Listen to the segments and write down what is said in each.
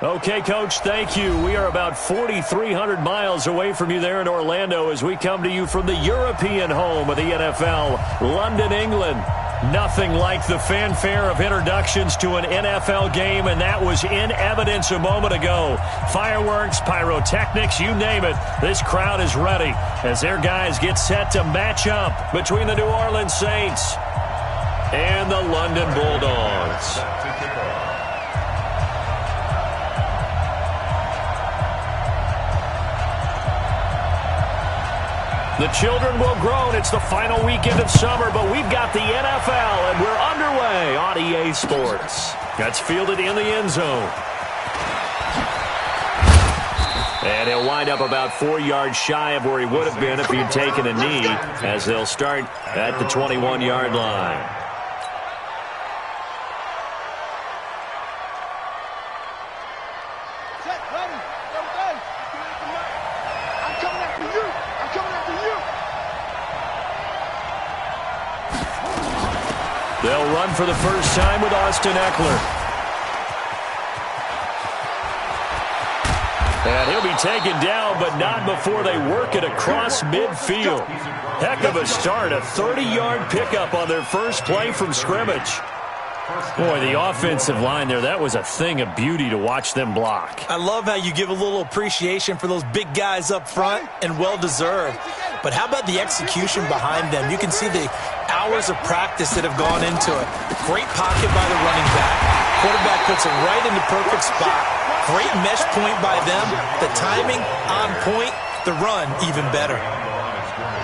Okay, Coach, thank you. We are about 4,300 miles away from you there in Orlando as we come to you from the European home of the NFL, London, England. Nothing like the fanfare of introductions to an NFL game, and that was in evidence a moment ago. Fireworks, pyrotechnics, you name it. This crowd is ready as their guys get set to match up between the New Orleans Saints and the London Bulldogs. The children will groan. It's the final weekend of summer, but we've got the NFL, and we're underway on EA Sports. That's fielded in the end zone. And he'll wind up about 4 yards shy of where he would have been if he'd taken a knee, as they'll start at the 21-yard line. They'll run for the first time with Austin Eckler. And he'll be taken down, but not before they work it across midfield. Heck of a start, a 30-yard pickup on their first play from scrimmage. Boy, the offensive line there, that was a thing of beauty to watch them block. I love how you give a little appreciation for those big guys up front, and well-deserved. But how about the execution behind them? You can see the hours of practice that have gone into it. Great pocket by the running back. Quarterback puts it right in the perfect spot. Great mesh point by them. The timing on point. The run even better.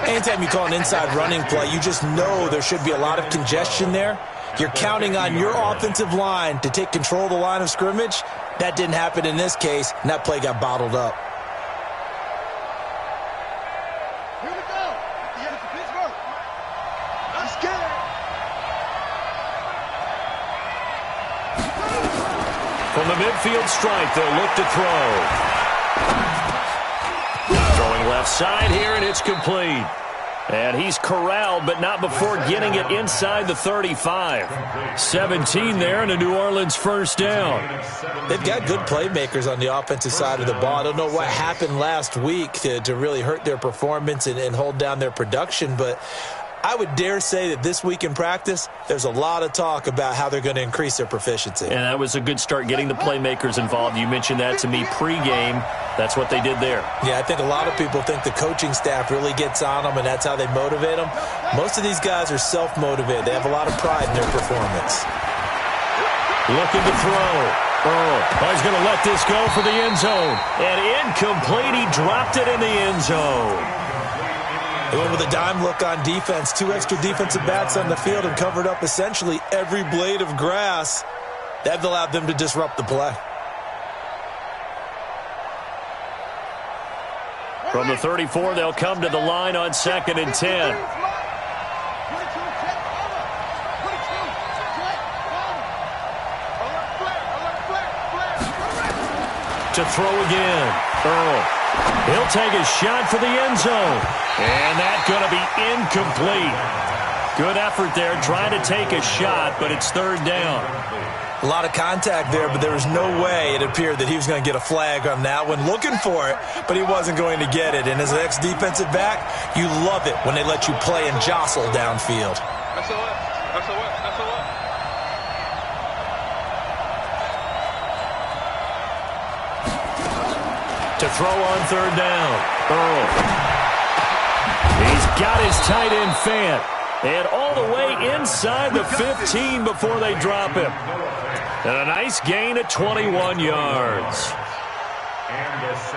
Anytime you call an inside running play, you just know there should be a lot of congestion there. You're counting on your offensive line to take control of the line of scrimmage. That didn't happen in this case, and that play got bottled up. From the midfield stripe, they'll look to throw. Throwing left side here, and it's complete. And he's corralled, but not before getting it inside the 35. 17 there, and a New Orleans first down. They've got good playmakers on the offensive side of the ball. I don't know what happened last week to really hurt their performance and hold down their production, but I would dare say that this week in practice, there's a lot of talk about how they're going to increase their proficiency. And that was a good start, getting the playmakers involved. You mentioned that to me pregame. That's what they did there. Yeah, I think a lot of people think the coaching staff really gets on them, and that's how they motivate them. Most of these guys are self-motivated. They have a lot of pride in their performance. Looking to throw. He's going to let this go for the end zone. And incomplete. He dropped it in the end zone. They went with a dime look on defense. 2 extra defensive backs on the field and covered up essentially every blade of grass. That allowed them to disrupt the play. From the 34, they'll come to the line on 2nd and 10. To throw again. He'll take a shot for the end zone. And that's going to be incomplete. Good effort there, trying to take a shot, but it's 3rd down. A lot of contact there, but there was no way it appeared that he was going to get a flag on that one. Looking for it, but he wasn't going to get it. And as an ex-defensive back, you love it when they let you play and jostle downfield. To throw on 3rd down. He's got his tight end Fant. And all the way inside the 15 before they drop him. And a nice gain at 21 yards.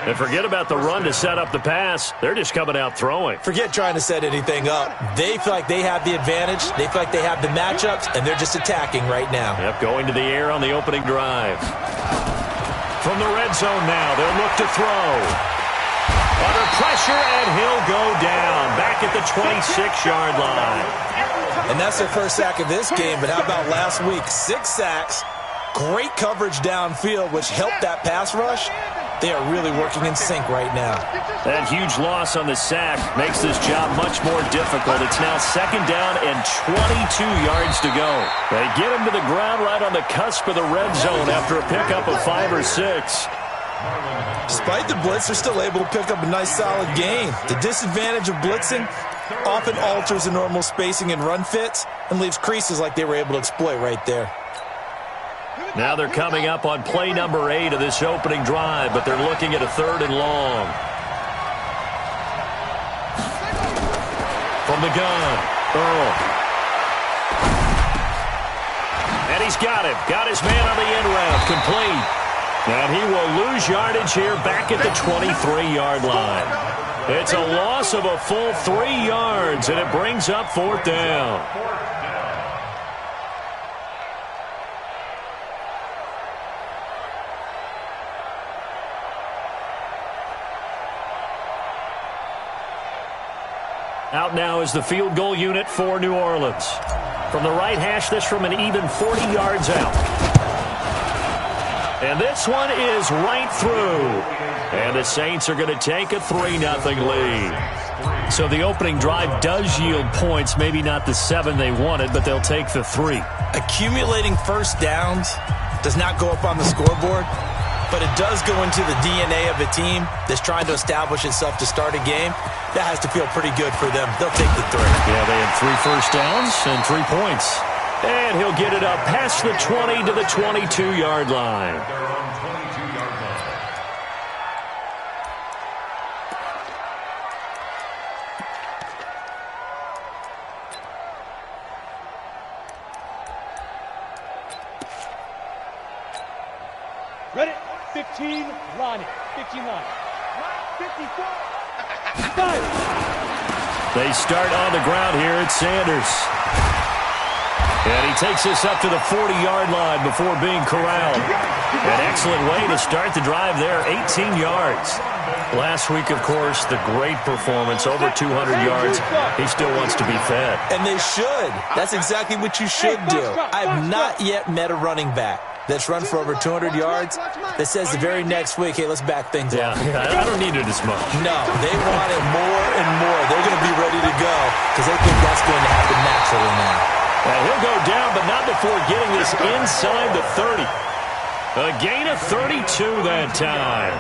And forget about the run to set up the pass. They're just coming out throwing. Forget trying to set anything up. They feel like they have the advantage. They feel like they have the matchups, and they're just attacking right now. Yep, going to the air on the opening drive. From the red zone now, they'll look to throw. Under pressure, and he'll go down. Back at the 26-yard line. And that's their first sack of this game, but how about last week? 6 sacks, great coverage downfield, which helped that pass rush. They are really working in sync right now. That huge loss on the sack makes this job much more difficult. It's now second down and 22 yards to go. They get him to the ground right on the cusp of the red zone after a pickup of 5 or 6. Despite the blitz, they're still able to pick up a nice solid gain. The disadvantage of blitzing often alters the normal spacing and run fits and leaves creases like they were able to exploit right there. Now they're coming up on play number 8 of this opening drive, but they're looking at a 3rd and long. From the gun, Earl. And he's got him. Got his man on the end route. Complete. And he will lose yardage here back at the 23-yard line. It's a loss of a full 3 yards, and it brings up 4th down. Out now is the field goal unit for New Orleans. From the right hash, this from an even 40 yards out. And this one is right through. And the Saints are going to take a 3-0 lead. So the opening drive does yield points, maybe not the 7 they wanted, but they'll take the 3. Accumulating first downs does not go up on the scoreboard, but it does go into the DNA of a team that's trying to establish itself to start a game. That has to feel pretty good for them. They'll take the 3. Yeah, they had 3 first downs and 3 points. And he'll get it up past the 20 to the 22-yard line. Ready? 15, line it. 15 line. 54. 5. They start on the ground here at Sanders. And he takes this up to the 40-yard line before being corralled. An excellent way to start the drive there, 18 yards. Last week, of course, the great performance, over 200 yards. He still wants to be fed. And they should. That's exactly what you should do. I have not yet met a running back that's run for over 200 yards that says the very next week, hey, let's back things up. Yeah, I don't need it as much. No, they want it more and more. They're going to be ready to go because they think that's going to happen naturally now. And he'll go down, but not before getting this inside the 30. A gain of 32 that time.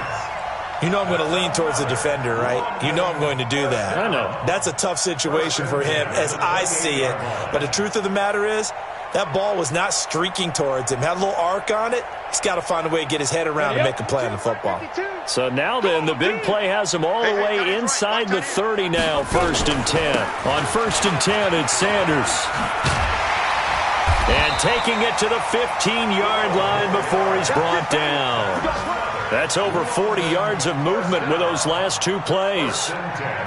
You know I'm going to lean towards the defender, right? You know I'm going to do that. I know. That's a tough situation for him as I see it. But the truth of the matter is, that ball was not streaking towards him. Had a little arc on it. He's got to find a way to get his head around and make a play on the football. So now then, the big play has him all the way inside the 30 now, 1st and 10. On 1st and 10, it's Sanders. And taking it to the 15-yard line before he's brought down. That's over 40 yards of movement with those last 2 plays.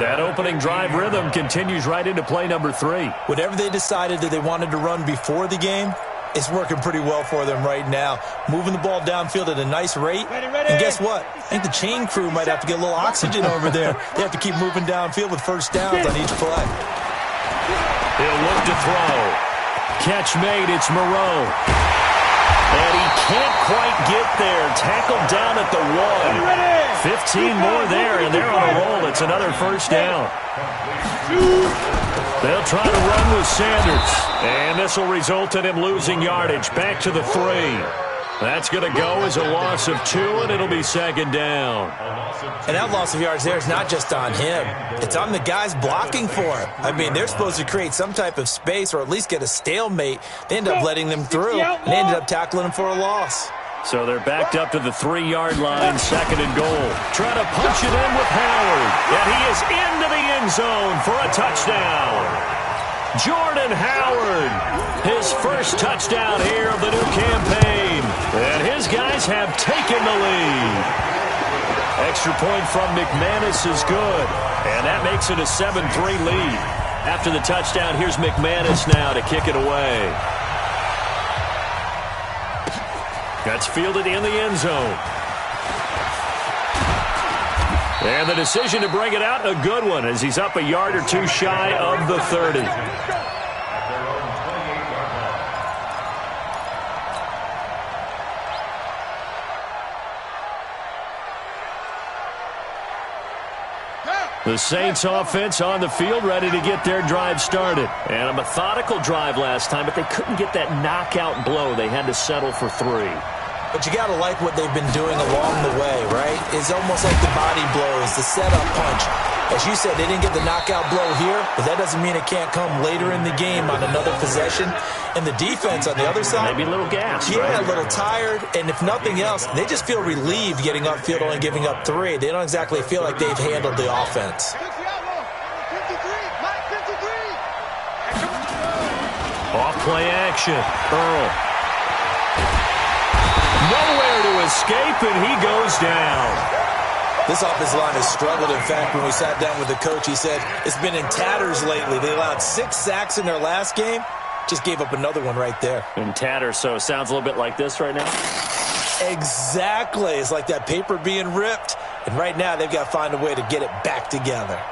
That opening drive rhythm continues right into play number 3. Whatever they decided that they wanted to run before the game, it's working pretty well for them right now. Moving the ball downfield at a nice rate. And guess what? I think the chain crew might have to get a little oxygen over there. They have to keep moving downfield with first downs on each play. He'll look to throw. Catch made, it's Moreau. And he can't quite get there. Tackled down at the 1. 15 more there, and they're on a roll. It's another first down. They'll try to run with Sanders. And this will result in him losing yardage. Back to the 3. That's going to go as a loss of 2, and it'll be 2nd down. And that loss of yards there is not just on him. It's on the guys blocking for him. I mean, they're supposed to create some type of space or at least get a stalemate. They end up letting them through, and they ended up tackling him for a loss. So they're backed up to the 3-yard line, 2nd and goal. Try to punch it in with Howard. And he is into the end zone for a touchdown. Jordan Howard, his first touchdown here of the new campaign. And his guys have taken the lead. Extra point from McManus is good. And that makes it a 7-3 lead. After the touchdown, here's McManus now to kick it away. That's fielded in the end zone. And the decision to bring it out, a good one, as he's up a yard or 2 shy of the 30. The Saints offense on the field, ready to get their drive started. And a methodical drive last time, but they couldn't get that knockout blow. They had to settle for 3. But you got to like what they've been doing along the way, right? It's almost like the body blows, the setup punch. As you said, they didn't get the knockout blow here, but that doesn't mean it can't come later in the game on another possession. And the defense on the other side, maybe a little gas, yeah, right? A little tired. And if nothing else, they just feel relieved getting upfield, only giving up 3. They don't exactly feel like they've handled the offense. Off-play action. Earl. Nowhere to escape, and he goes down. This offensive line has struggled. In fact, when we sat down with the coach, he said it's been in tatters lately. They allowed 6 sacks in their last game. Just gave up another one right there. In tatters, so it sounds a little bit like this right now? Exactly. It's like that paper being ripped. And right now, they've got to find a way to get it back together.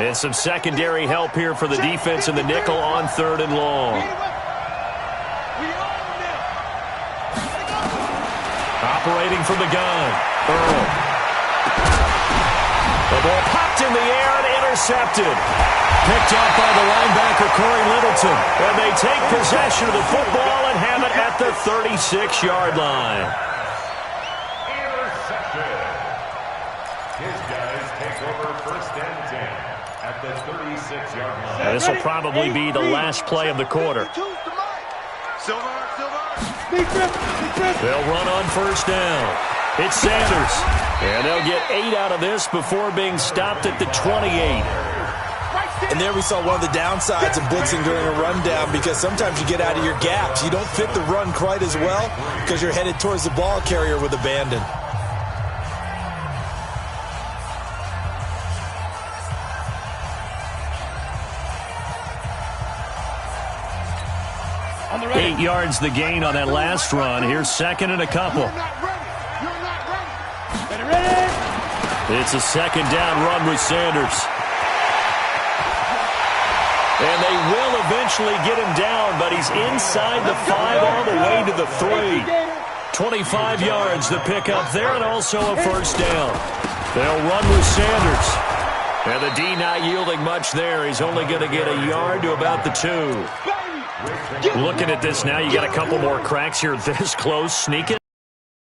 And some secondary help here for the defense in the nickel on 3rd and long. Operating from the gun. Earl. The ball popped in the air and intercepted. Picked up by the linebacker, Corey Littleton. And they take possession of the football and have it at the 36-yard line. Intercepted. His guys take over 1st and 10 at the 36-yard line. And this will probably be the last play of the quarter. They'll run on 1st down. It's Sanders. And they'll get 8 out of this before being stopped at the 28. And there we saw one of the downsides of blitzing during a rundown, because sometimes you get out of your gaps. You don't fit the run quite as well because you're headed towards the ball carrier with abandon. On the 8 yards the gain on that last run. Here's 2nd and a couple. It's a 2nd down run with Sanders. And they will eventually get him down, but he's inside the 5 all the way to the 3. 25 yards the pickup there, and also a 1st down. They'll run with Sanders. And the D not yielding much there. He's only going to get a yard to about the 2. Looking at this now, you got a couple more cracks here this close. Sneak it.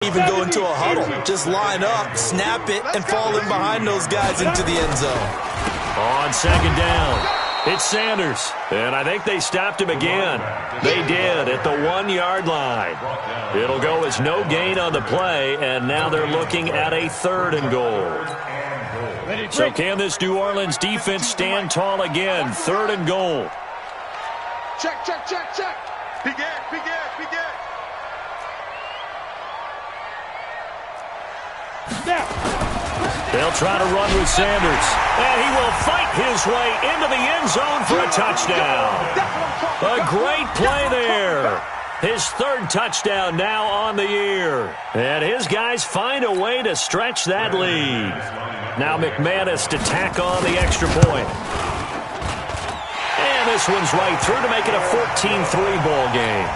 Even go into a huddle. Just line up, snap it, and fall in behind those guys into the end zone. On 2nd down, it's Sanders. And I think they stopped him again. They did at the 1-yard line. It'll go as no gain on the play, and now they're looking at a 3rd and goal. So can this New Orleans defense stand tall again? 3rd and goal. Check. Begin. They'll try to run with Sanders. And he will fight his way into the end zone for a touchdown. A great play there. His 3rd touchdown now on the year. And his guys find a way to stretch that lead. Now McManus to tack on the extra point. And this one's right through to make it a 14-3 ball game.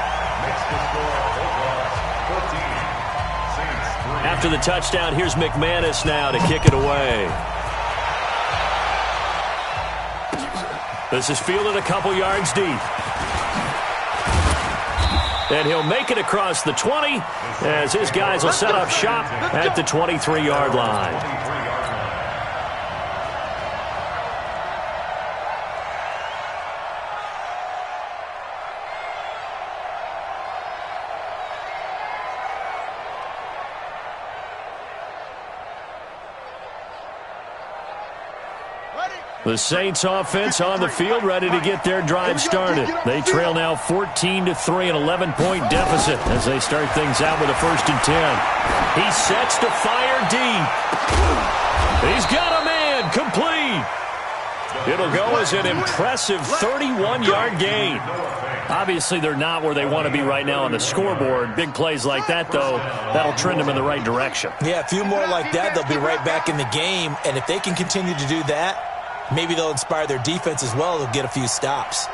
After the touchdown, here's McManus now to kick it away. This is fielded a couple yards deep. And he'll make it across the 20 as his guys will set up shop at the 23-yard line. The Saints offense on the field, ready to get their drive started. They trail now 14-3, an 11-point deficit as they start things out with a 1st and 10. He sets to fire deep. He's got a man, complete. It'll go as an impressive 31-yard gain. Obviously, they're not where they want to be right now on the scoreboard. Big plays like that, though, that'll trend them in the right direction. Yeah, a few more like that, they'll be right back in the game. And if they can continue to do that, maybe they'll inspire their defense as well. They'll get a few stops.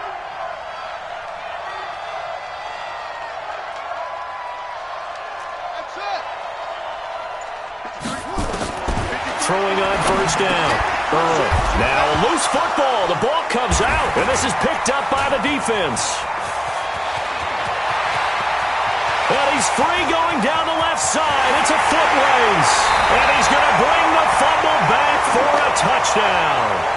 That's it. throwing on first down. Now a loose football. The ball comes out, and this is picked up by the defense. And he's free going down the left side. It's a foot race. And he's going to bring the fumble back for a touchdown.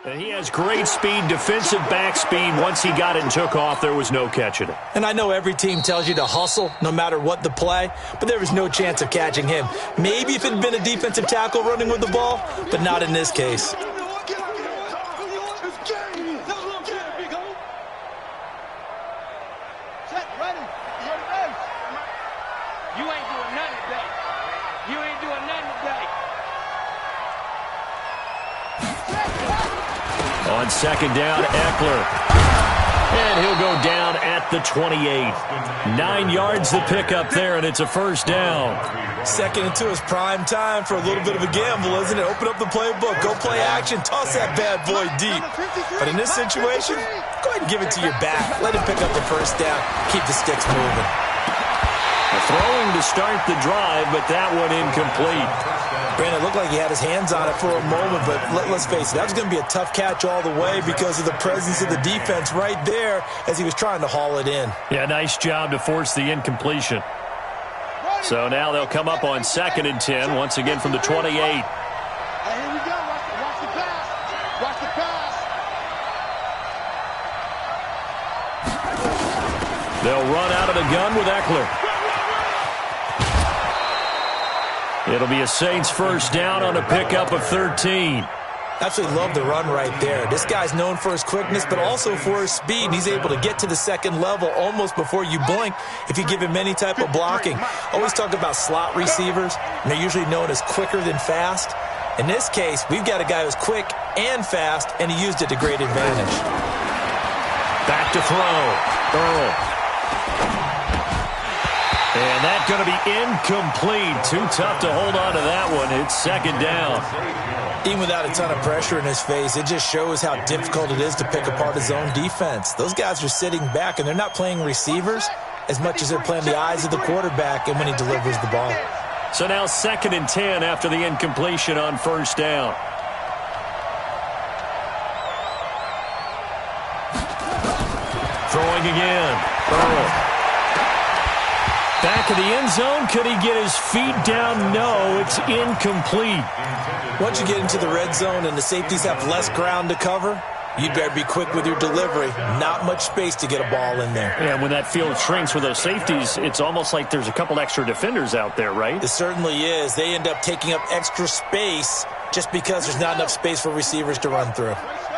And he has great speed, defensive back speed. Once he got it and took off, there was no catching it. And I know every team tells you to hustle no matter what the play, but there was no chance of catching him. Maybe if it had been a defensive tackle running with the ball, but not in this case. On second down, Eckler. And he'll go down at the 28. 9 yards the pickup there, and it's a first down. 2nd and 2 is prime time for a little bit of a gamble, isn't it? Open up the playbook, go play action, toss that bad boy deep. But in this situation, go ahead and give it to your back. Let him pick up the first down. Keep the sticks moving. Throwing to start the drive, but that one incomplete. Brandon, it looked like he had his hands on it for a moment, but let's face it, that was going to be a tough catch all the way because of the presence of the defense right there as he was trying to haul it in. Yeah, nice job to force the incompletion. So now they'll come up on 2nd and 10, once again from the 28. Here we go. Watch the pass. Watch the pass. They'll run out of the gun with Eckler. It'll be a Saints first down on a pickup of 13. Absolutely love the run right there. This guy's known for his quickness, but also for his speed. And he's able to get to the second level almost before you blink if you give him any type of blocking. Always talk about slot receivers, and they're usually known as quicker than fast. In this case, we've got a guy who's quick and fast, and he used it to great advantage. Back to throw. Earl. And that's going to be incomplete. Too tough to hold on to that one. It's 2nd down. Even without a ton of pressure in his face, it just shows how difficult it is to pick apart his own defense. Those guys are sitting back, and they're not playing receivers as much as they're playing the eyes of the quarterback and when he delivers the ball. So now 2nd and 10 after the incompletion on first down. Throwing again. Earl. Back of the end zone. Could he get his feet down? No, it's incomplete. Once you get into the red zone and the safeties have less ground to cover, you better be quick with your delivery. Not much space to get a ball in there. Yeah, when that field shrinks with those safeties, it's almost like there's a couple extra defenders out there, right? It certainly is. They end up taking up extra space just because there's not enough space for receivers to run through.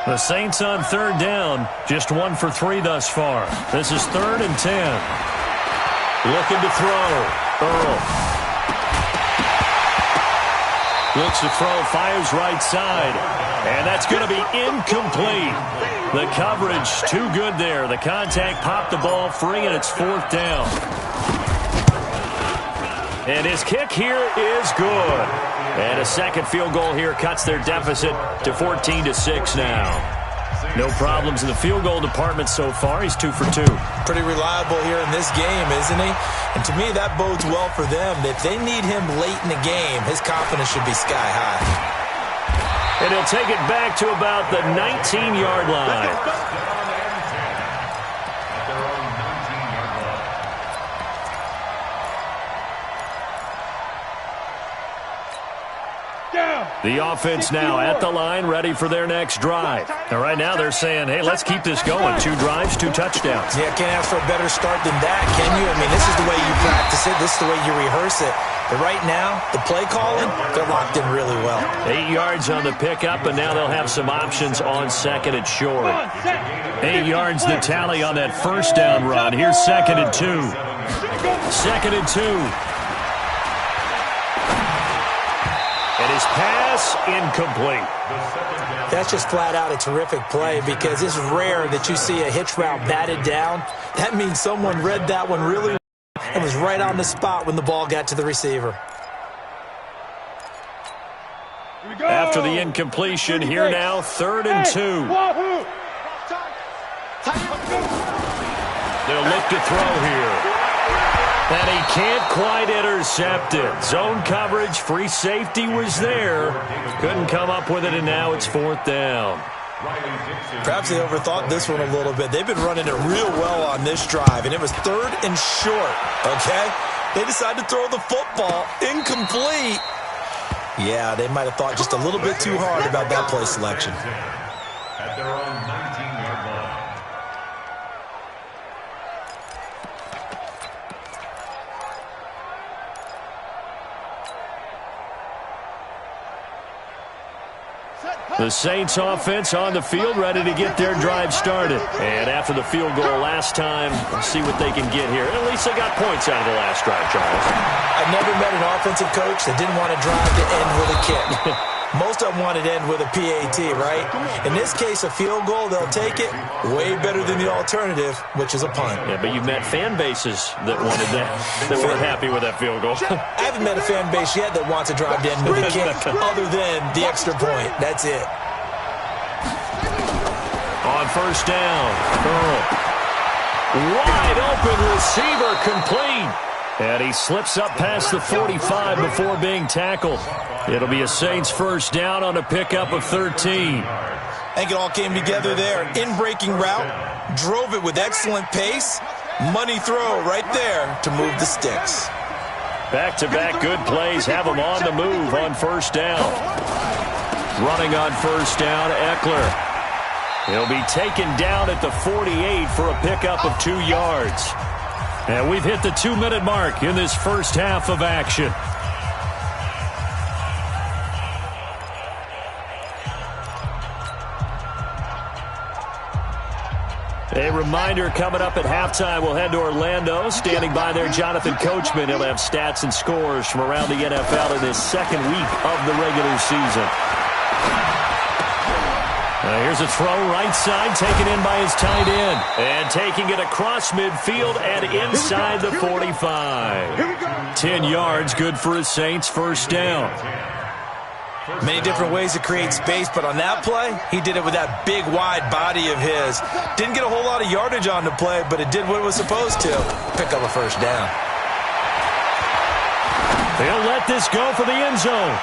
The Saints on 3rd down. Just 1 for 3 thus far. This is 3rd and 10. Looking to throw. Earl. Looks to throw, fires right side. And that's going to be incomplete. The coverage too good there. The contact popped the ball free, and it's 4th down. And his kick here is good. And a second field goal here cuts their deficit to 14-6 now. No problems in the field goal department so far. He's 2 for 2. Pretty reliable here in this game, isn't he? And to me, that bodes well for them. If they need him late in the game, his confidence should be sky high. And he'll take it back to about the 19-yard line. The offense now at the line, ready for their next drive. And right now they're saying, hey, let's keep this going. 2 drives, 2 touchdowns. Yeah, can't ask for a better start than that, can you? I mean, this is the way you practice it. This is the way you rehearse it. But right now, the play calling, they're locked in really well. 8 yards on the pickup, and now they'll have some options on 2nd and short. 8 yards the tally on that first down run. Here's 2nd and 2. 2nd and 2. And his pass incomplete. That's just flat out a terrific play because it's rare that you see a hitch route batted down. That means someone read that one really well and was right on the spot when the ball got to the receiver. After the incompletion, here now, 3rd and 2. They'll look to throw here. And he can't quite intercept it. Zone coverage, free safety was there. Couldn't come up with it, and now it's 4th down. Perhaps they overthought this one a little bit. They've been running it real well on this drive, and it was 3rd and short, okay? They decided to throw the football incomplete. Yeah, they might have thought just a little bit too hard about that play selection. At their own 19-yard line. The Saints offense on the field, ready to get their drive started. And after the field goal last time, let's see what they can get here. At least they got points out of the last drive, Charles. I've never met an offensive coach that didn't want to drive to end with a kick. Most of them wanted to end with a PAT, right? In this case, a field goal, they'll take it. Way better than the alternative, which is a punt. Yeah, but you've met fan bases that wanted that, that weren't happy with that field goal. I haven't met a fan base yet that wants to drive to end with a kick other than the extra point. That's it. On 1st down, Earl. Wide open receiver complete. And he slips up past the 45 before being tackled. It'll be a Saints 1st down on a pickup of 13. I think it all came together there. In-breaking route, drove it with excellent pace. Money throw right there to move the sticks. Back-to-back good plays have him on the move on 1st down. Running on 1st down, Eckler. He'll be taken down at the 48 for a pickup of 2 yards. And we've hit the 2-minute mark in this first half of action. A reminder coming up at halftime, we'll head to Orlando. Standing by there, Jonathan Coachman. He'll have stats and scores from around the NFL in his 2nd week of the regular season. Here's a throw right side, taken in by his tight end. And taking it across midfield and inside the 45. 10 yards, good for his Saints 1st down. Many different ways to create space, but on that play, he did it with that big, wide body of his. Didn't get a whole lot of yardage on the play, but it did what it was supposed to. Pick up a 1st down. They'll let this go for the end zone.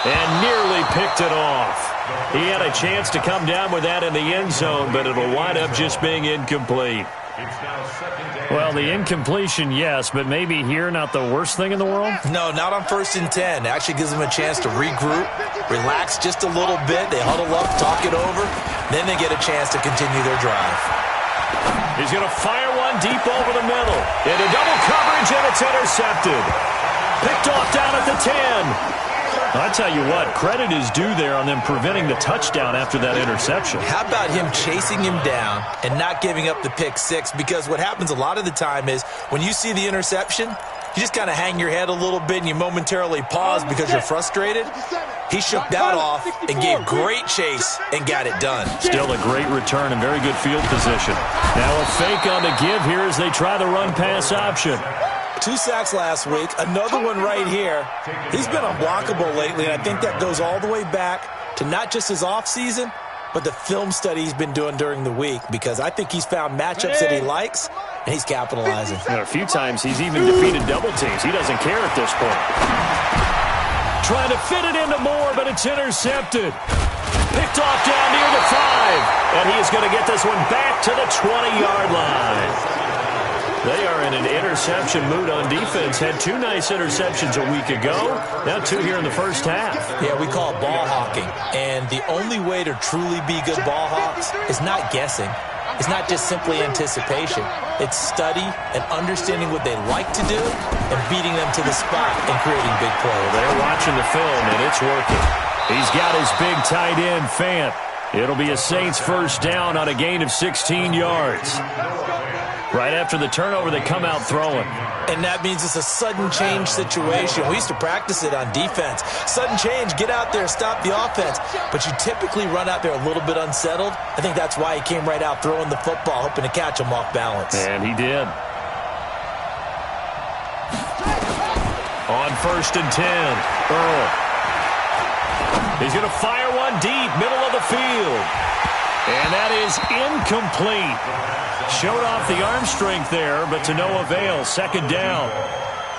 And nearly picked it off. He had a chance to come down with that in the end zone, but it'll wind up just being incomplete. Well, the incompletion, yes, but maybe here not the worst thing in the world? No, not on 1st and 10. It actually gives them a chance to regroup, relax just a little bit. They huddle up, talk it over. Then they get a chance to continue their drive. He's going to fire one deep over the middle. Into double coverage, and it's intercepted. Picked off down at the 10. I tell you what, credit is due there on them preventing the touchdown after that interception. How about him chasing him down and not giving up the pick 6? Because what happens a lot of the time is when you see the interception, you just kind of hang your head a little bit and you momentarily pause because you're frustrated. He shook that off and gave great chase and got it done. Still a great return and very good field position. Now a fake on the give here as they try the run-pass option. 2 sacks last week, another one right here. He's been unblockable lately, and I think that goes all the way back to not just his offseason, but the film study he's been doing during the week, because I think he's found matchups that he likes, and he's capitalizing. And a few times he's even defeated double teams. He doesn't care at this point. Trying to fit it into Moore, but it's intercepted. Picked off down near the 5, and he is going to get this one back to the 20-yard line. They are in an interception mood on defense. Had 2 nice interceptions a week ago. Now 2 here in the first half. Yeah, we call it ball hawking. And the only way to truly be good ball hawks is not guessing. It's not just simply anticipation. It's study and understanding what they like to do and beating them to the spot and creating big plays. They're watching the film, and it's working. He's got his big tight end, Fant. It'll be a Saints 1st down on a gain of 16 yards. Right after the turnover, they come out throwing. And that means it's a sudden change situation. We used to practice it on defense. Sudden change, get out there, stop the offense. But you typically run out there a little bit unsettled. I think that's why he came right out throwing the football, hoping to catch him off balance. And he did. On 1st and 10, Earl. He's going to fire one deep, middle of the field. And that is incomplete. Showed off the arm strength there, but to no avail. Second down.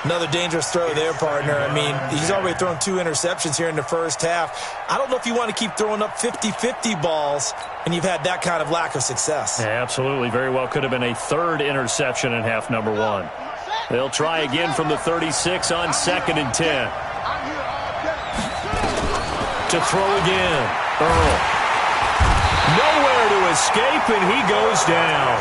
Another dangerous throw there, partner. I mean, he's already thrown 2 interceptions here in the first half. I don't know if you want to keep throwing up 50-50 balls, and you've had that kind of lack of success. Yeah, absolutely. Very well could have been a third interception in half number 1. They'll try again from the 36 on 2nd and 10. To throw again. Earl. Nowhere to escape, and he goes down.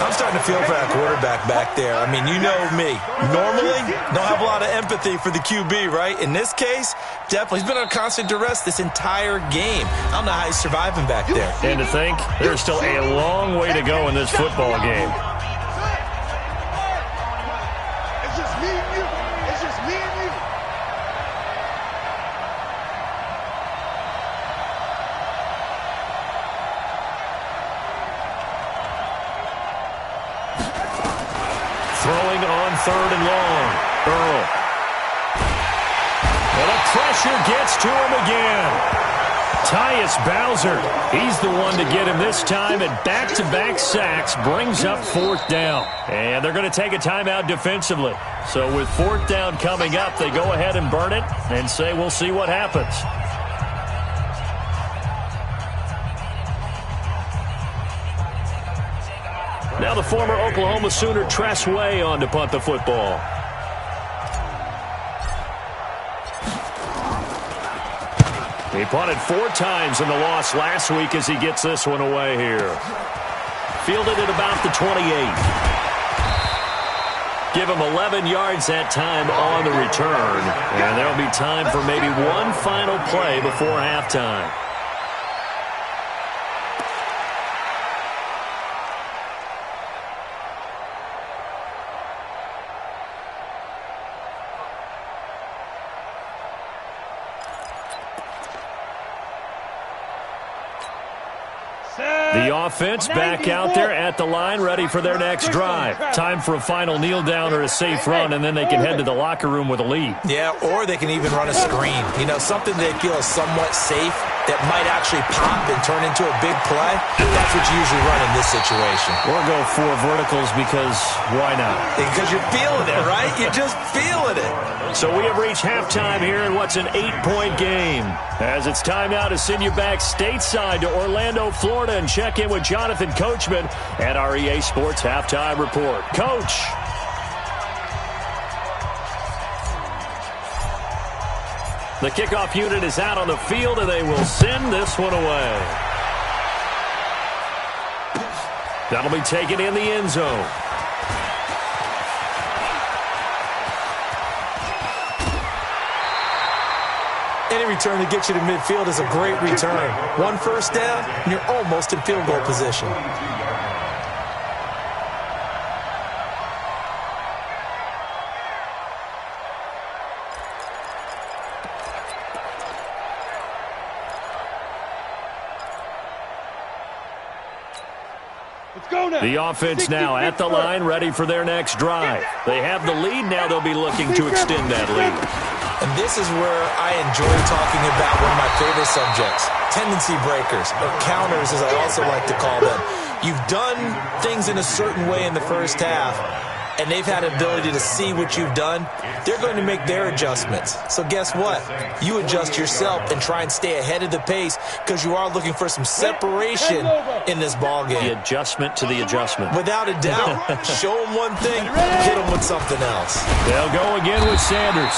I'm starting to feel for that quarterback back there. I mean, you know me. Normally, don't have a lot of empathy for the QB, right? In this case, definitely. He's been under constant duress this entire game. I don't know how he's surviving back there. And to think, there's still a long way to go in this football game. It's just me and you. It's just me and you. Throwing on 3rd and long. Earl. And the pressure gets to him again. Tyus Bowser. He's the one to get him this time, and back-to-back sacks brings up 4th down. And they're going to take a timeout defensively. So with 4th down coming up, they go ahead and burn it and say we'll see what happens. Now the former Oklahoma Sooner Tress Way on to punt the football. He punted 4 times in the loss last week as he gets this one away here. Fielded at about the 28. Give him 11 yards that time on the return. And there'll be time for maybe one final play before halftime. The offense back out there at the line, ready for their next drive. Time for a final kneel down or a safe run, and then they can head to the locker room with a lead. Yeah, or they can even run a screen. You know, something they feel is somewhat safe that might actually pop and turn into a big play. That's what you usually run in this situation. Or go 4 verticals because why not? Because you're feeling it, right? You're just feeling it. So we have reached halftime here in what's an 8-point game. As it's time now to send you back stateside to Orlando, Florida, and check in with Jonathan Coachman at our EA Sports Halftime Report. Coach. The kickoff unit is out on the field, and they will send this one away. That'll be taken in the end zone. Any return that gets you to midfield is a great return. 1 first down, and you're almost in field goal position. The offense now at the line, ready for their next drive. They have the lead. Now they'll be looking to extend that lead. And this is where I enjoy talking about one of my favorite subjects, tendency breakers, or counters as I also like to call them. You've done things in a certain way in the first half, and they've had an ability to see what you've done. They're going to make their adjustments. So guess what? You adjust yourself and try and stay ahead of the pace because you are looking for some separation in this ballgame. The adjustment to the adjustment. Without a doubt. Show them one thing, hit them with something else. They'll go again with Sanders.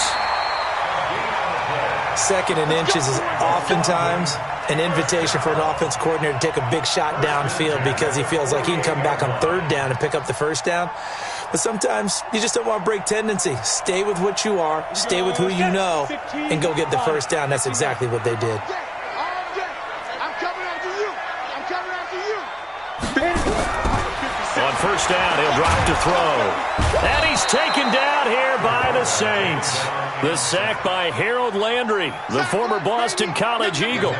2nd and inches is oftentimes an invitation for an offense coordinator to take a big shot downfield because he feels like he can come back on 3rd down and pick up the 1st down. But sometimes you just don't want to break tendency. Stay with what you are, stay with who you know, and go get the 1st down. That's exactly what they did. I'm coming after you. I'm coming after you. On 1st down, he'll drop to throw. And he's taken down here by the Saints. The sack by Harold Landry, the former Boston College Eagle.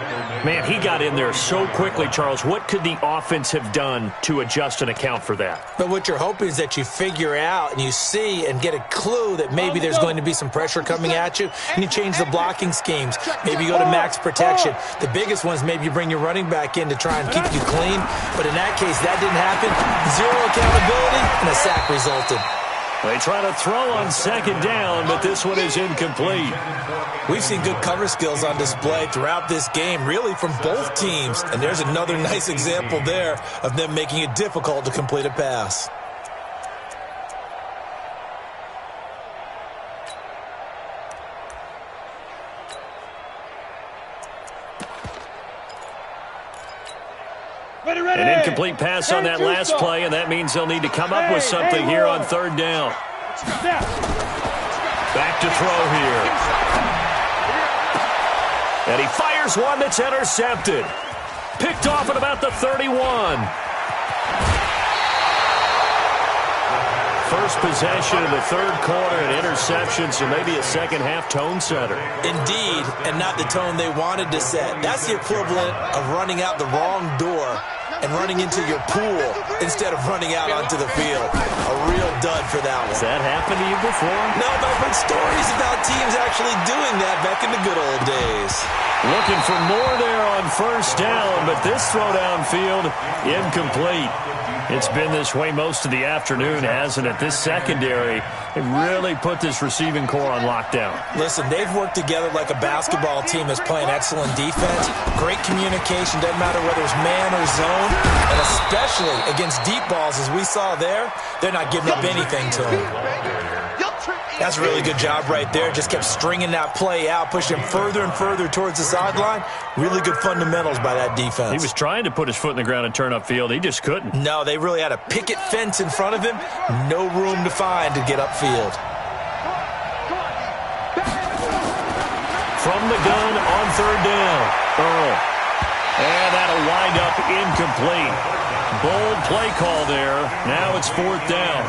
Man, he got in there so quickly, Charles. What could the offense have done to adjust and account for that? But what you're hoping is that you figure out and you see and get a clue that maybe there's going to be some pressure coming at you, and you change the blocking schemes. Maybe you go to max protection. The biggest one is maybe you bring your running back in to try and keep you clean. But in that case, that didn't happen. Zero accountability, and a sack resulted. They try to throw on second down, but this one is incomplete. We've seen good cover skills on display throughout this game, really from both teams. And there's another nice example there of them making it difficult to complete a pass. An incomplete pass on that last play, and that means they'll need to come up with something here on third down. Back to throw here. And he fires one that's intercepted. Picked off at about the 31. First possession of the third quarter, an interception, so maybe a second-half tone setter. Indeed, and not the tone they wanted to set. That's the equivalent of running out the wrong door and running into your pool instead of running out onto the field. A real dud for that one. Has that happened to you before? No, but I've heard stories about teams actually doing that back in the good old days. Looking for more there on first down, but this throw downfield, incomplete. It's been this way most of the afternoon, hasn't it? This secondary, they really put this receiving core on lockdown. Listen, they've worked together like a basketball team that's playing excellent defense. Great communication, doesn't matter whether it's man or zone. And especially against deep balls, as we saw there, they're not giving up anything to them. That's a really good job right there. Just kept stringing that play out, pushing him further and further towards the sideline. Really good fundamentals by that defense. He was trying to put his foot in the ground and turn upfield. He just couldn't. No, they really had a picket fence in front of him. No room to find to get upfield. From the gun on third down, Earl. And that'll wind up incomplete. Bold play call there. Now it's fourth down.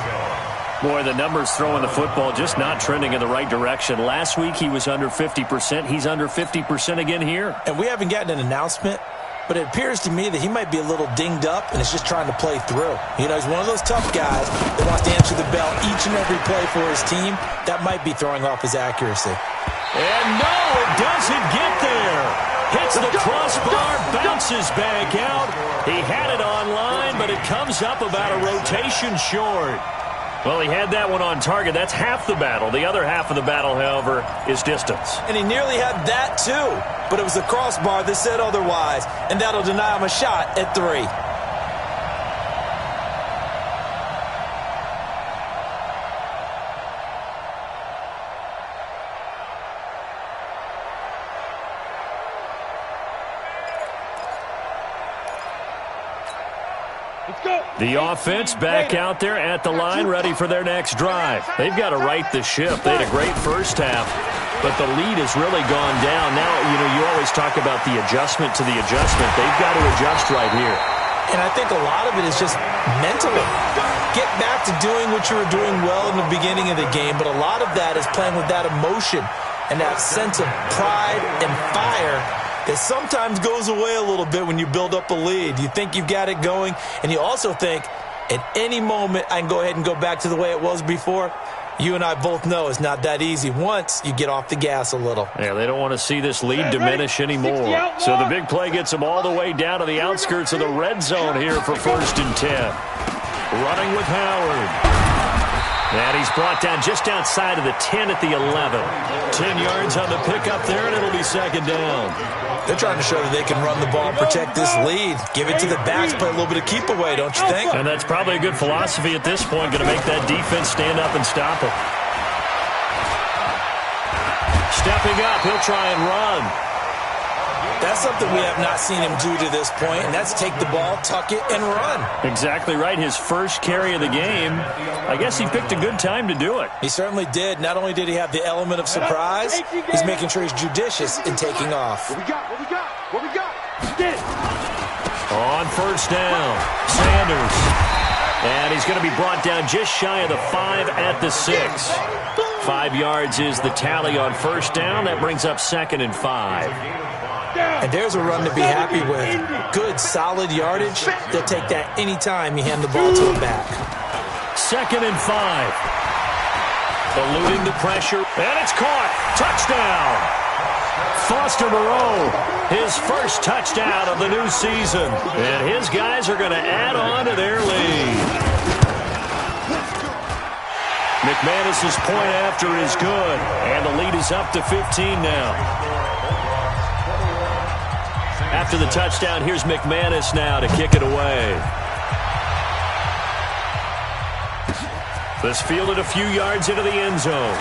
Boy, the numbers throwing the football just not trending in the right direction. Last week he was under 50%. He's under 50% again here. And we haven't gotten an announcement, but it appears to me that he might be a little dinged up and is just trying to play through. You know, he's one of those tough guys that wants to answer the bell each and every play for his team. That might be throwing off his accuracy. And no, it doesn't get there. Hits the crossbar, bounces back out. He had it online, but it comes up about a rotation short. Well, he had that one on target. That's half the battle. The other half of the battle, however, is distance. And he nearly had that, too. But it was the crossbar that said otherwise. And that'll deny him a shot at 3. The offense back out there at the line, ready for their next drive. They've got to right the ship. They had a great first half, but the lead has really gone down. Now, you always talk about the adjustment to the adjustment. They've got to adjust right here. And I think a lot of it is just mentally. Get back to doing what you were doing well in the beginning of the game, but a lot of that is playing with that emotion and that sense of pride and fire that sometimes goes away a little bit when you build up a lead. You think you've got it going, and you also think at any moment I can go ahead and go back to the way it was before. You and I both know it's not that easy once you get off the gas a little. Yeah, they don't want to see this lead diminish anymore. So the big play gets them all the way down to the outskirts of the red zone here for 1st and 10. Running with Howard. And he's brought down just outside of the 10 at the 11. 10 yards on the pickup there, and it'll be second down. They're trying to show that they can run the ball and protect this lead. Give it to the backs, play a little bit of keep away, don't you think? And that's probably a good philosophy at this point, going to make that defense stand up and stop them. Stepping up, he'll try and run. That's something we have not seen him do to this point, and that's take the ball, tuck it, and run. Exactly right. His first carry of the game. I guess he picked a good time to do it. He certainly did. Not only did he have the element of surprise, he's making sure he's judicious in taking off. What we got? On first down, Sanders. And he's going to be brought down just shy of the 5 at the 6. 5 yards is the tally on first down. That brings up 2nd and 5. And there's a run to be happy with. Good, solid yardage. They'll take that anytime you hand the ball to him back. 2nd and 5. Eluding the pressure, and it's caught. Touchdown. Foster Moreau, his first touchdown of the new season. And his guys are going to add on to their lead. McManus's point after is good, and the lead is up to 15 now. After the touchdown, here's McManus now to kick it away. This fielded a few yards into the end zone.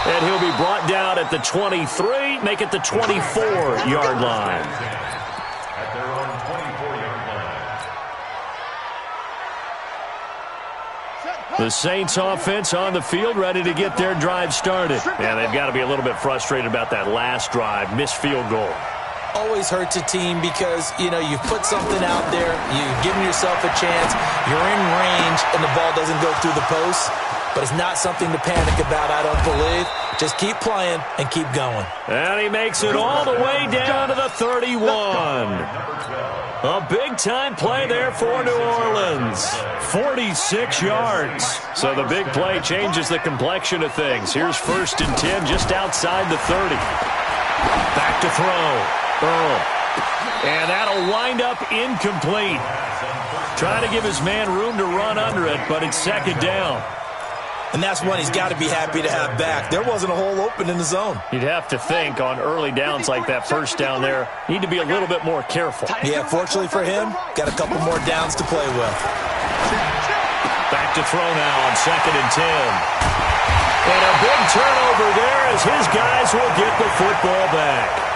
And he'll be brought down at the 23, make it the 24-yard line. At their own 24-yard line. The Saints offense on the field, ready to get their drive started. And they've got to be a little bit frustrated about that last drive, missed field goal. Always hurts a team because, you've put something out there, you've given yourself a chance, you're in range, and the ball doesn't go through the post. But it's not something to panic about, I don't believe. Just keep playing and keep going. And he makes it all the way down to the 31. A big-time play there for New Orleans. 46 yards. So the big play changes the complexion of things. Here's 1st and 10 just outside the 30. Back to throw. Earl. And that'll wind up incomplete. Trying to give his man room to run under it, but it's 2nd down. And that's one he's got to be happy to have back. There wasn't a hole open in the zone. You'd have to think on early downs like that first down there, need to be a little bit more careful. Yeah, fortunately for him, got a couple more downs to play with. Back to throw now on 2nd and 10. And a big turnover there as his guys will get the football back.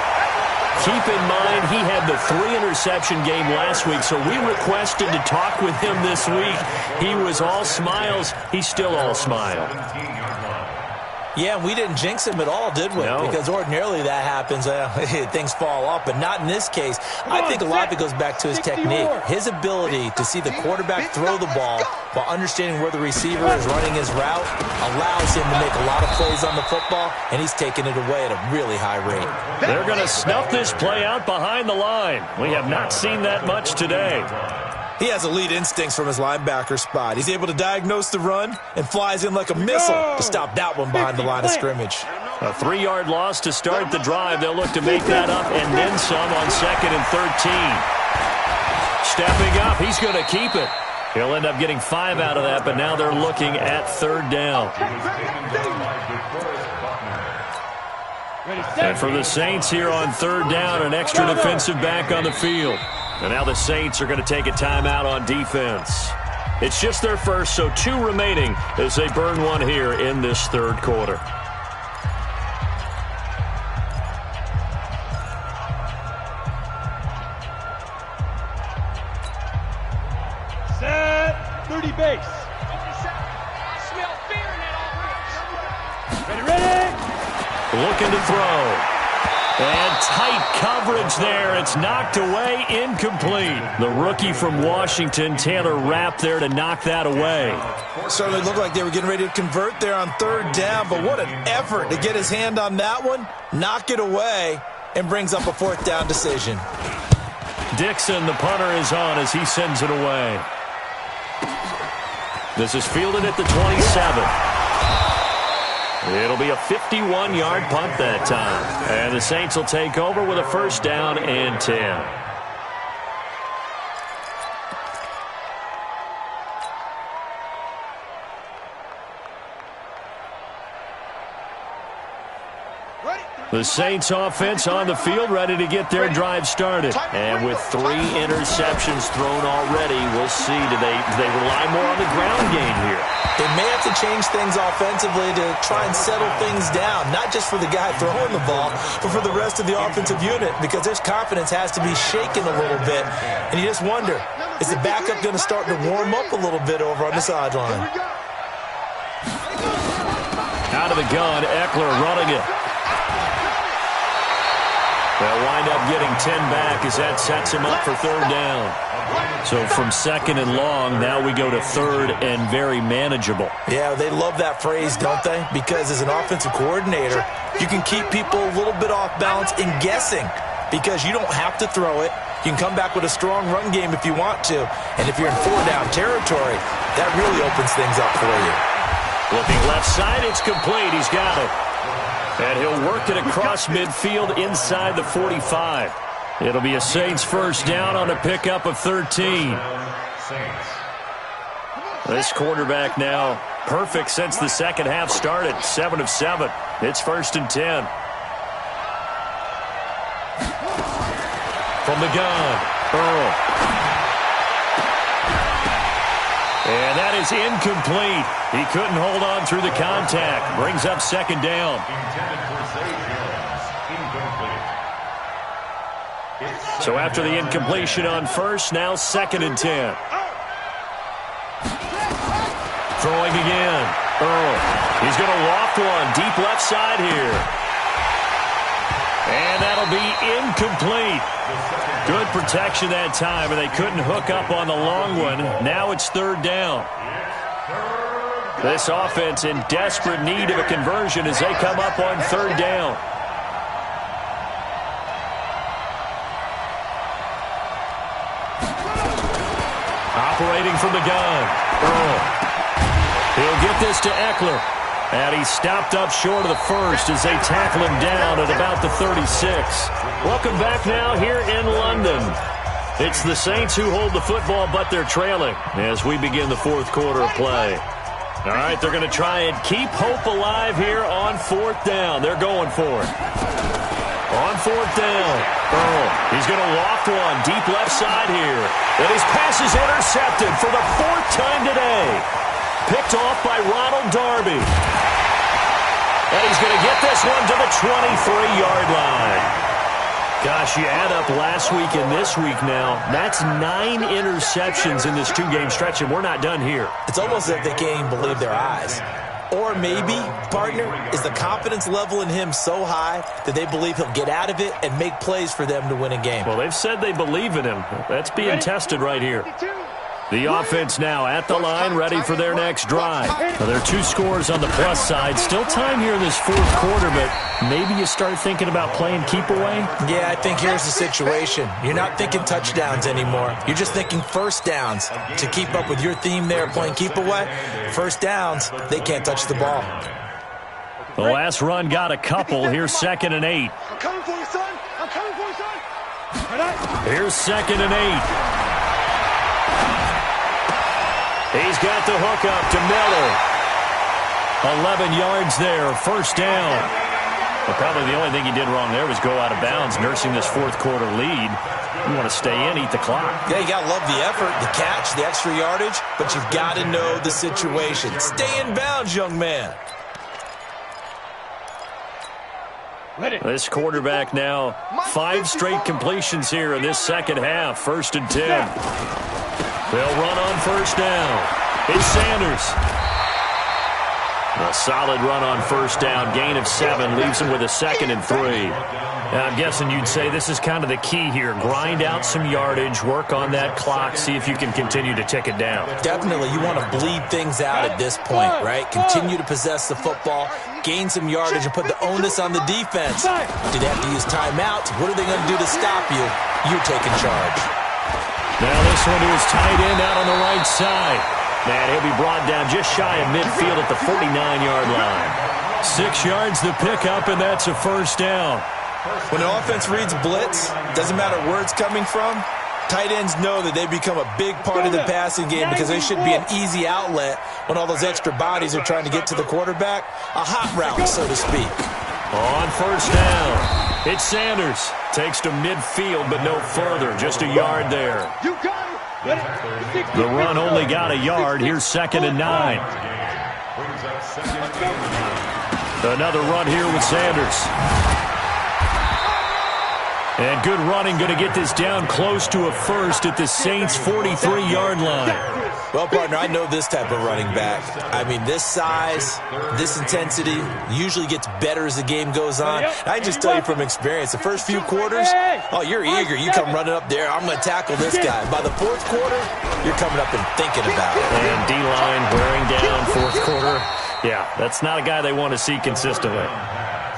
Keep in mind, he had the 3-interception game last week, so we requested to talk with him this week. He was all smiles. He's still all smile. Yeah, we didn't jinx him at all, did we? No. Because ordinarily that happens. Things fall off, but not in this case. I think a lot of it goes back to his technique. His ability to see the quarterback throw the ball while understanding where the receiver is running his route allows him to make a lot of plays on the football, and he's taking it away at a really high rate. They're going to snuff this play out behind the line. We have not seen that much today. He has elite instincts from his linebacker spot. He's able to diagnose the run and flies in like a missile to stop that one behind the line of scrimmage. A 3-yard loss to start the drive. They'll look to make that up and then some on 2nd and 13. Stepping up, he's going to keep it. He'll end up getting 5 out of that, but now they're looking at 3rd down. And for the Saints here on 3rd down, an extra defensive back on the field. And now the Saints are going to take a timeout on defense. It's just their first, so 2 remaining as they burn one here in this 3rd quarter. Set. 30 base. I smell fear in that offense. Ready. Looking to throw. And tight coverage there. It's knocked away, incomplete. The rookie from Washington, Taylor Rapp, there to knock that away. Certainly looked like they were getting ready to convert there on 3rd down, but what an effort to get his hand on that one, knock it away, and brings up a 4th down decision. Dixon, the punter, is on as he sends it away. This is fielded at the 27. It'll be a 51-yard punt that time. And the Saints will take over with a 1st down and 10. The Saints offense on the field, ready to get their drive started. And with 3 interceptions thrown already, we'll see. Do they rely more on the ground game here? They may have to change things offensively to try and settle things down, not just for the guy throwing the ball, but for the rest of the offensive unit, because their confidence has to be shaken a little bit. And you just wonder, is the backup going to start to warm up a little bit over on the sideline? Out of the gun, Eckler running it. They'll wind up getting 10 back as that sets him up for third down. So from second and long, now we go to third and very manageable. Yeah, they love that phrase, don't they? Because as an offensive coordinator, you can keep people a little bit off balance and guessing because you don't have to throw it. You can come back with a strong run game if you want to. And if you're in four-down territory, that really opens things up for you. Looking left side, it's complete. He's got it. And he'll work it across midfield inside the 45. It'll be a Saints first down on a pickup of 13. This quarterback now perfect since the second half started. 7 of 7. It's first and 10. From the gun, Earl. And that is incomplete. He couldn't hold on through the contact. Brings up second down. So after the incompletion on first, now second and 10. Throwing again. Earl. He's going to loft one deep left side here. And that'll be incomplete. Good protection that time, and they couldn't hook up on the long one. Now it's third down. This offense in desperate need of a conversion as they come up on third down. Operating from the gun. Earl. He'll get this to Eckler. And he's stopped up short of the first as they tackle him down at about the 36. Welcome back now here in London. It's the Saints who hold the football, but they're trailing as we begin the fourth quarter of play. All right, they're going to try and keep hope alive here on fourth down. They're going for it. On fourth down, Earl. He's going to loft one deep left side here. And his pass is intercepted for the fourth time today. Picked off by Ronald Darby. And he's going to get this one to the 23-yard line. Gosh, you add up last week and this week now, that's 9 interceptions in this two-game stretch, and we're not done here. It's almost as if they can't even believe their eyes. Or maybe, partner, is the confidence level in him so high that they believe he'll get out of it and make plays for them to win a game. Well, they've said they believe in him. That's being tested right here. The offense now at the line, ready for their next drive. Now, there are 2 scores on the plus side. Still time here in this fourth quarter, but maybe you start thinking about playing keep away? Yeah, I think here's the situation. You're not thinking touchdowns anymore. You're just thinking first downs. To keep up with your theme there, playing keep away, first downs, they can't touch the ball. The last run got a couple. Here's second and 8. I'm coming for you, son. I'm coming for you, son. Here's second and 8. He's got the hook up to Miller. 11 yards there, first down. Well, probably the only thing he did wrong there was go out of bounds, nursing this fourth quarter lead. You want to stay in, eat the clock. Yeah, you got to love the effort, the catch, the extra yardage, but you've got to know the situation. Stay in bounds, young man. This quarterback now, 5 straight completions here in this second half, first and 10. They'll run on first down. It's Sanders. A solid run on first down. Gain of 7 leaves him with a second and 3. Now, I'm guessing you'd say this is kind of the key here. Grind out some yardage, work on that clock, see if you can continue to tick it down. Definitely. You want to bleed things out at this point, right? Continue to possess the football, gain some yardage, and put the onus on the defense. Do they have to use timeouts? What are they going to do to stop you? You're taking charge. Now this one to his tight end out on the right side. And he'll be brought down just shy of midfield at the 49-yard line. 6 yards the pickup, and that's a first down. When an offense reads blitz, doesn't matter where it's coming from, tight ends know that they become a big part of the passing game because they should be an easy outlet when all those extra bodies are trying to get to the quarterback. A hot route, so to speak. On first down. It's Sanders. Takes to midfield, but no further. Just a yard there. You got it. The run only got a yard. Here's second and 9. Another run here with Sanders. And good running, going to get this down close to a first at the Saints' 43-yard line. Well, partner, I know this type of running back. I mean, this size, this intensity usually gets better as the game goes on. I just tell you from experience, the first few quarters, oh, you're eager. You come running up there, I'm going to tackle this guy. By the fourth quarter, you're coming up and thinking about it. And D-line wearing down fourth quarter. Yeah, that's not a guy they want to see consistently.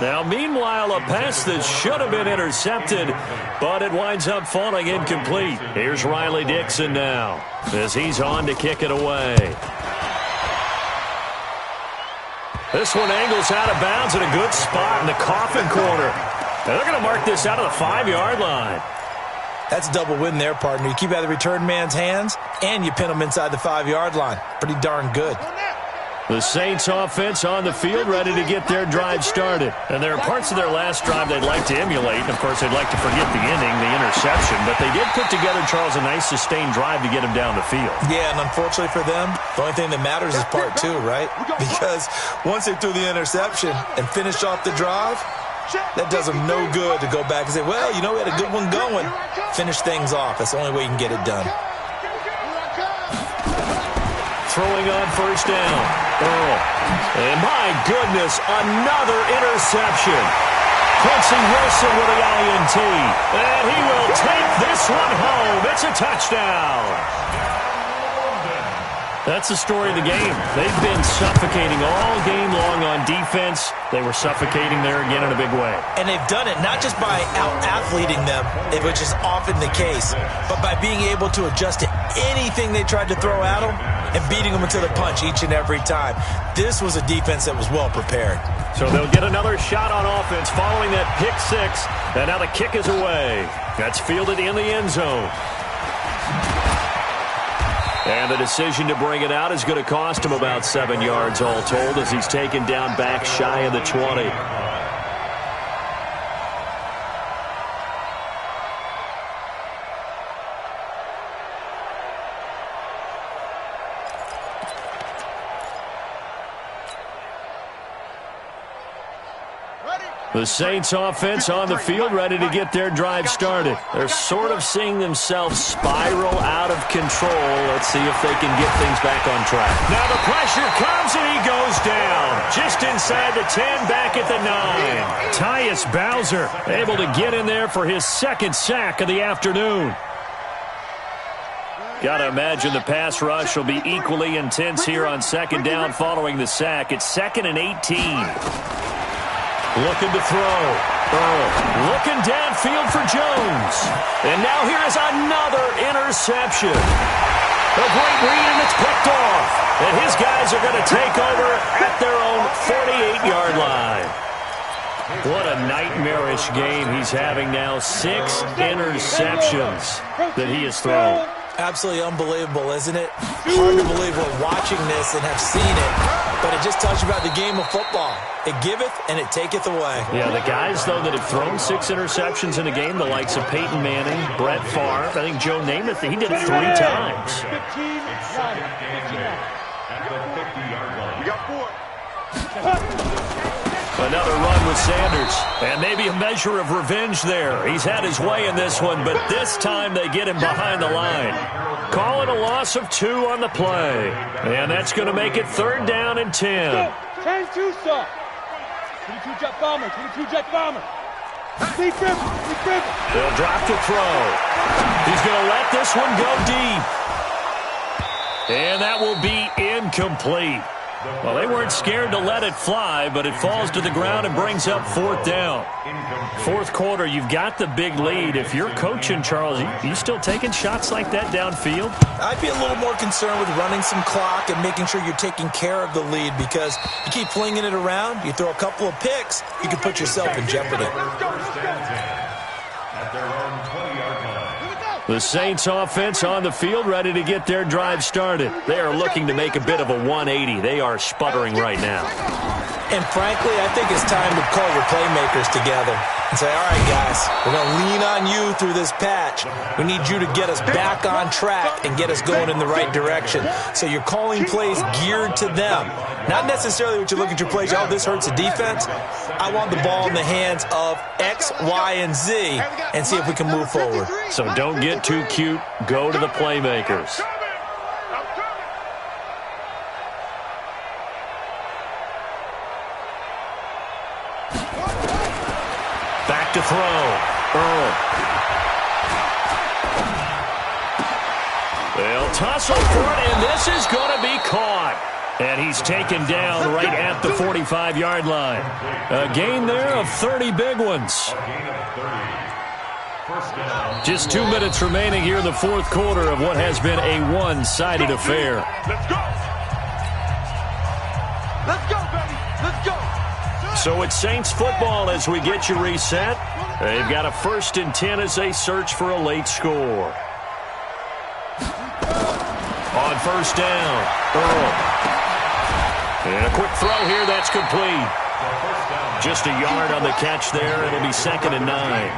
Now, meanwhile, a pass that should have been intercepted, but it winds up falling incomplete. Here's Riley Dixon now as he's on to kick it away. This one angles out of bounds at a good spot in the coffin corner. Now they're going to mark this out of the 5-yard line. That's a double win there, partner. You keep out of the return man's hands, and you pin him inside the 5-yard line. Pretty darn good. The Saints offense on the field, ready to get their drive started. And there are parts of their last drive they'd like to emulate. And, of course, they'd like to forget the ending, the interception. But they did put together, Charles, a nice sustained drive to get him down the field. Yeah, and unfortunately for them, the only thing that matters is part two, right? Because once they threw the interception and finished off the drive, that does them no good to go back and say, well, you know, we had a good one going. Finish things off. That's the only way you can get it done. Throwing on first down. Earl. And my goodness, another interception. Quincy Wilson with the INT. And he will take this one home. It's a touchdown. That's the story of the game. They've been suffocating all game long on defense. They were suffocating there again in a big way. And they've done it not just by out-athleting them, which is often the case, but by being able to adjust to anything they tried to throw at them and beating them into the punch each and every time. This was a defense that was well prepared. So they'll get another shot on offense following that pick six. And now the kick is away. That's fielded in the end zone. And the decision to bring it out is going to cost him about 7 yards all told as he's taken down back shy of the 20. The Saints offense on the field ready to get their drive started. They're sort of seeing themselves spiral out of control. Let's see if they can get things back on track. Now the pressure comes and he goes down. Just inside the 10, back at the 9. Tyus Bowser able to get in there for his second sack of the afternoon. Got to imagine the pass rush will be equally intense here on second down following the sack. It's 2nd and 18. Looking to throw. Earl looking downfield for Jones. And now here is another interception. A great read, and it's picked off. And his guys are going to take over at their own 48-yard line. What a nightmarish game he's having now. 6 interceptions that he has thrown. Absolutely unbelievable, isn't it? Hard to believe we're watching this and have seen it, but it just tells you about the game of football. It giveth and it taketh away. Yeah, the guys, though, that have thrown 6 interceptions in a game, the likes of Peyton Manning, Brett Favre, I think Joe Namath, he did it 3 times. We got 4. Another run with Sanders, and maybe a measure of revenge there. He's had his way in this one, but this time they get him behind the line. Call it a loss of 2 on the play, and that's going to make it 3rd down and 10. 10-2 stop. 22 jet bomber, 22 jet bomber. Deep dribble, deep dribble. They'll drop to throw. He's going to let this one go deep. And that will be incomplete. Well, they weren't scared to let it fly, but it falls to the ground and brings up 4th down. 4th quarter, you've got the big lead. If you're coaching, Charles, you still taking shots like that downfield? I'd be a little more concerned with running some clock and making sure you're taking care of the lead, because you keep flinging it around, you throw a couple of picks, you can put yourself in jeopardy. At their own 20-yard line. The Saints offense on the field ready to get their drive started. They are looking to make a bit of a 180. They are sputtering right now. And frankly, I think it's time to call your playmakers together and say, all right, guys, we're going to lean on you through this patch. We need you to get us back on track and get us going in the right direction. So you're calling plays geared to them. Not necessarily what you look at your plays, oh, this hurts the defense. I want the ball in the hands of X, Y, and Z and see if we can move forward. So don't get too cute. Go to the playmakers. Back to throw. Earl. They'll tussle for it, and this is going to be caught. And he's taken down right at the 45-yard line. A gain there of 30 big ones. Just 2 minutes remaining here in the fourth quarter of what has been a one-sided affair. Let's go. Let's go, baby. Let's go. So it's Saints football as we get you reset. They've got a 1st and 10 as they search for a late score. On first down, Earl. And a quick throw here, that's complete. Just a yard on the catch there. It'll be 2nd and 9.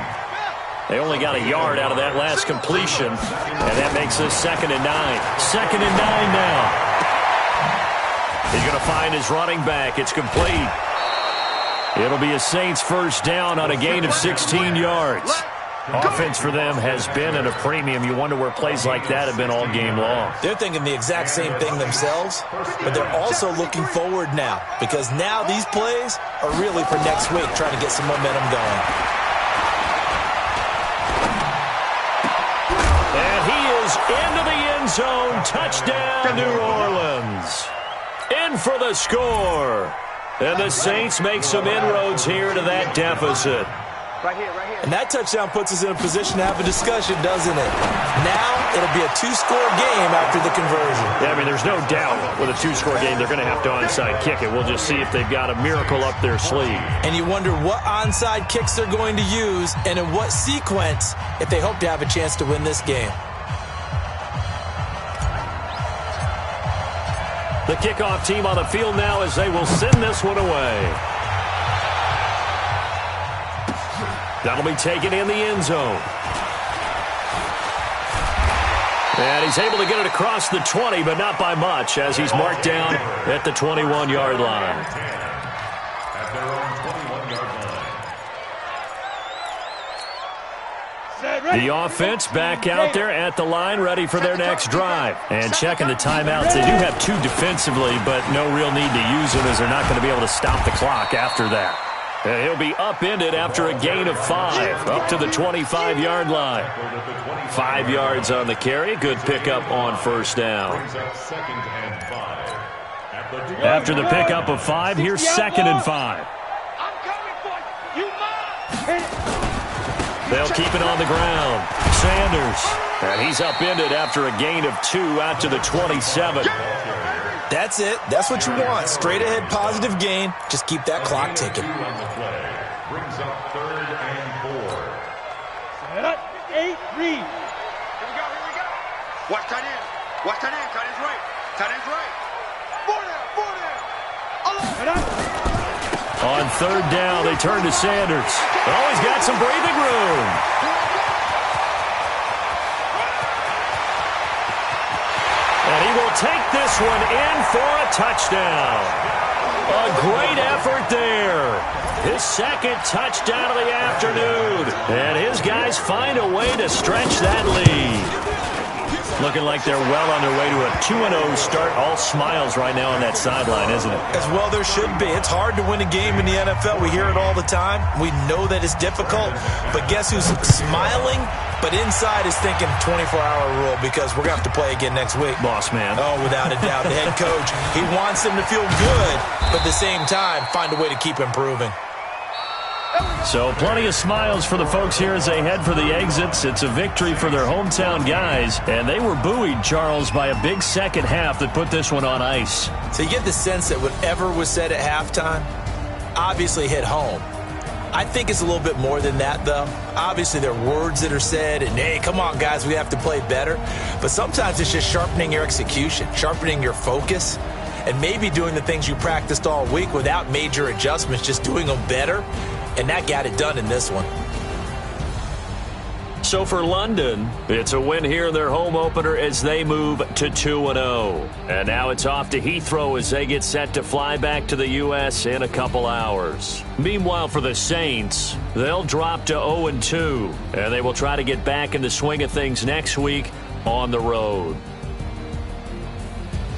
They only got a yard out of that last completion, and that makes this 2nd and 9. 2nd and 9 now. He's going to find his running back. It's complete. It'll be a Saints first down on a gain of 16 yards. Offense for them has been at a premium. You wonder where plays like that have been all game long. They're thinking the exact same thing themselves, but they're also looking forward now because now these plays are really for next week, trying to get some momentum going. And he is into the end zone. Touchdown, New Orleans. In for the score. And the Saints make some inroads here to that deficit. Right here, right here. And that touchdown puts us in a position to have a discussion, doesn't it? Now it'll be a 2-score game after the conversion. Yeah, I mean, there's no doubt with a 2-score game they're going to have to onside kick it. We'll just see if they've got a miracle up their sleeve. And you wonder what onside kicks they're going to use and in what sequence if they hope to have a chance to win this game. The kickoff team on the field now as they will send this one away. That'll be taken in the end zone. And he's able to get it across the 20, but not by much, as he's marked down at the 21-yard line. At their own 21-yard line. The offense back out there at the line, ready for their next drive. And checking the timeouts. They do have 2 defensively, but no real need to use them as they're not going to be able to stop the clock after that. And he'll be upended after a gain of 5, up to the 25-yard line. 5 yards on the carry. Good pickup on first down. After the pickup of 5, here's 2nd and 5. They'll keep it on the ground. Sanders. And he's upended after a gain of 2 out to the 27. That's it. That's what you want. Straight ahead positive gain. Just keep that clock ticking. Brings up 3rd and 4. Set up. 8, read. Here we go, here we go. Watch tight end. Watch tight end. Tight end's right. Tight end's right. 4 down. 4 down. On 3rd down, they turn to Sanders. Oh, he's got some breathing room. And he will take this one in for a touchdown. A great effort there. His 2nd touchdown of the afternoon. And his guys find a way to stretch that lead. Looking like they're well on their way to a 2-0 start. All smiles right now on that sideline, isn't it? As well there should be. It's hard to win a game in the NFL. We hear it all the time. We know that it's difficult. But guess who's smiling? But inside is thinking 24-hour rule because we're going to have to play again next week. Boss man. Oh, without a doubt. The head coach, he wants them to feel good, but at the same time, find a way to keep improving. So plenty of smiles for the folks here as they head for the exits. It's a victory for their hometown guys. And they were buoyed, Charles, by a big second half that put this one on ice. So you get the sense that whatever was said at halftime obviously hit home. I think it's a little bit more than that, though. Obviously, there are words that are said, and, hey, come on, guys, we have to play better. But sometimes it's just sharpening your execution, sharpening your focus. and maybe doing the things you practiced all week without major adjustments, just doing them better, and that got it done in this one. So for London, it's a win here in their home opener as they move to 2-0. And now it's off to Heathrow as they get set to fly back to the U.S. in a couple hours. Meanwhile, for the Saints, they'll drop to 0-2, and they will try to get back in the swing of things next week on the road.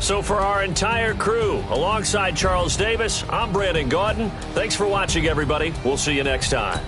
So for our entire crew, alongside Charles Davis, I'm Brandon Gaudin. Thanks for watching, everybody. We'll see you next time.